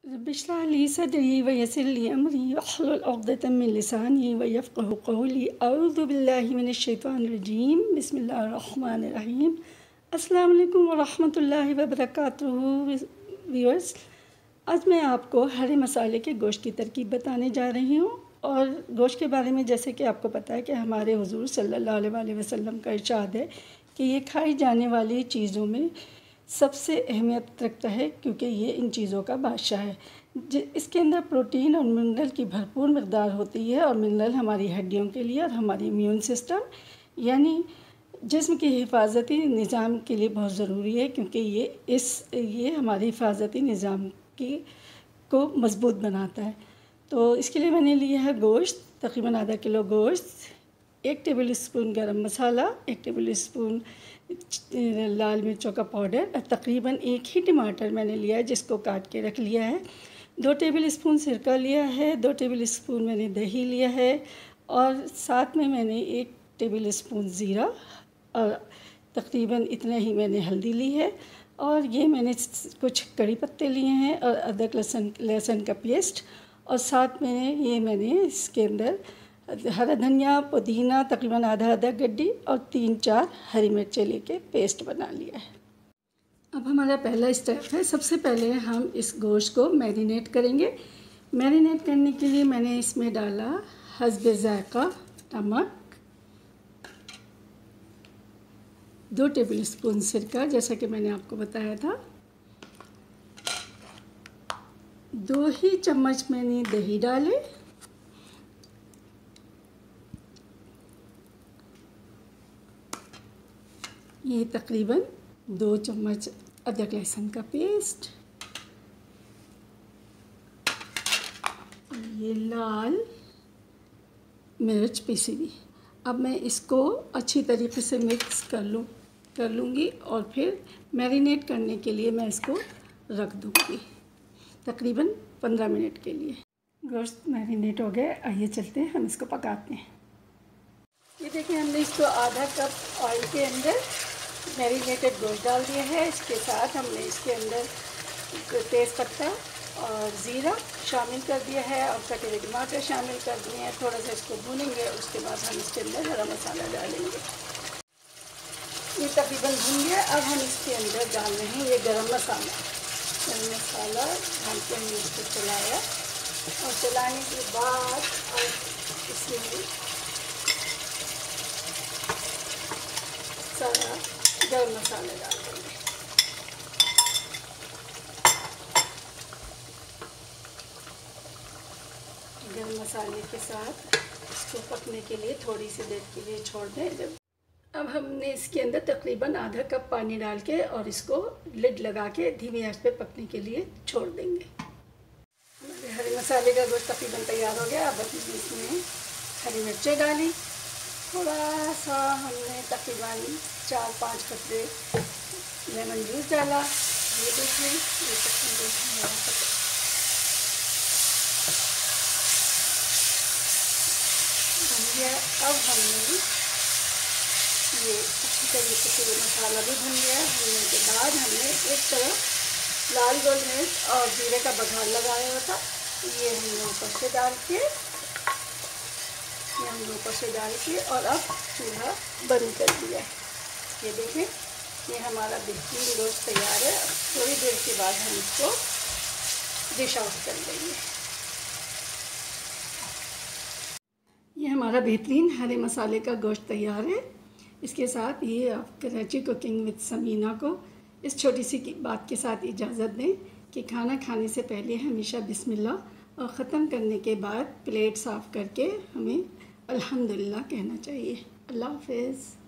Rabbi इश्रह ली सदरी वयस्सिर ली अमरी वहलुल उक़दतम मिन लिसानी यफ़क़हू क़ौली अऊज़ु बिल्लाहि मिनश शैतानिर रजीम बिस्मिल्लाहिर रहमानिर रहीम। अस्सलामु अलैकुम व रहमतुल्लाहि व बरकातुहू। व्यूअर्स, आज मैं आपको हरे मसाले के गोश्त की तरकीब बताने जा रही हूँ। और गोश्त के बारे में जैसे कि आपको पता है कि हमारे हुज़ूर सल्लल्लाहु अलैहि वसल्लम का इरशाद है कि ये खाई जाने वाली चीज़ों में सबसे अहमियत रखता है, क्योंकि ये इन चीज़ों का बादशाह है। इसके अंदर प्रोटीन और मिनरल की भरपूर मकदार होती है। और मिनरल हमारी हड्डियों के लिए और हमारी इम्यून सिस्टम यानी जिस्म के हिफाजती निज़ाम के लिए बहुत ज़रूरी है, क्योंकि ये हमारे हिफाजती निज़ाम को मज़बूत बनाता है। तो इसके लिए मैंने लिया है गोश्त, तकरीबन आधा किलो गोश्त, 1 टेबल स्पून गरम मसाला, 1 टेबल स्पून लाल मिर्चों का पाउडर, तकरीबन 1 ही टमाटर मैंने लिया है जिसको काट के रख लिया है, 2 टेबल स्पून सिरका लिया है, 2 टेबल स्पून मैंने दही लिया है, और साथ में मैंने 1 टेबल स्पून ज़ीरा और तकरीबन इतना ही मैंने हल्दी ली है। और ये मैंने कुछ कड़ी पत्ते लिए हैं और अदरक लहसुन का पेस्ट, और साथ में ये मैंने इसके अंदर हरा धनिया, पुदीना तकरीबन आधा गड्डी और 3-4 हरी मिर्चें लेके पेस्ट बना लिया है। अब हमारा पहला स्टेप है, सबसे पहले हम इस गोश्त को मैरिनेट करेंगे। मैरिनेट करने के लिए मैंने इसमें डाला हस्बे ज़ायक़ा नमक, 2 टेबल स्पून सिरका जैसा कि मैंने आपको बताया था, 2 ही चम्मच मैंने दही डाले, ये तकरीबन 2 चम्मच अदरक लहसुन का पेस्ट, ये लाल मिर्च पीसी हुई। अब मैं इसको अच्छी तरीके से मिक्स कर लूँगी और फिर मैरिनेट करने के लिए मैं इसको रख दूँगी तकरीबन 15 मिनट के लिए। गोश्त मैरिनेट हो गया, आइए चलते हैं हम इसको पकाते हैं। ये देखिए, हमने इसको आधा कप ऑयल के अंदर मैरिनेटेड गोश्त डाल दिया है। इसके साथ हमने इसके अंदर तेज़पत्ता और ज़ीरा शामिल कर दिया है और कटे हुए टमाटर शामिल कर दिए हैं। थोड़ा सा इसको भूनेंगे, उसके बाद हम इसके अंदर हरा मसाला डालेंगे। ये तकरीबन भून गया। अब हम इसके अंदर डाल रहे हैं ये गरम मसाला डाल के हमने इसको चलाया, और चलाने के बाद इसमें सारा गरम मसाला डाल देंगे। गरम मसाले के साथ इसको पकने के लिए थोड़ी सी देर के लिए छोड़ दें। अब हमने इसके अंदर तकरीबन आधा कप पानी डाल के और इसको लिड लगा के धीमी आंच पे पकने के लिए छोड़ देंगे। हमारे हरे मसाले का गोश्त तकरीबन तैयार हो गया। अब इसमें हरी मिर्चें डाली, थोड़ा सा हमने तकरीबन 4-5 कतरे लेमन जूस डाला। ये देखिए, ये तकरीबन बन गया। अब हमने ये अच्छी तरीके से ये मसाला भी भुन गया। भुनने के बाद हमने एक तरफ लाल गोल मिर्च और जीरे का बघार लगाया हुआ था, ये हमने ऊपर से डाल के और अब चूल्हा बंद कर दिया है। ये देखें, ये हमारा बेहतरीन गोश्त तैयार है। थोड़ी देर के बाद हम इसको डिश आउट कर देंगे। ये हमारा बेहतरीन हरे मसाले का गोश्त तैयार है। इसके साथ ये आप कराची कुकिंग विद समीना को इस छोटी सी बात के साथ इजाज़त दें कि खाना खाने से पहले हमेशा बिस्मिल्लाह और ख़त्म करने के बाद प्लेट साफ़ करके हमें अल्हम्दुलिल्लाह कहना चाहिए। अल्लाह हाफ़िज़।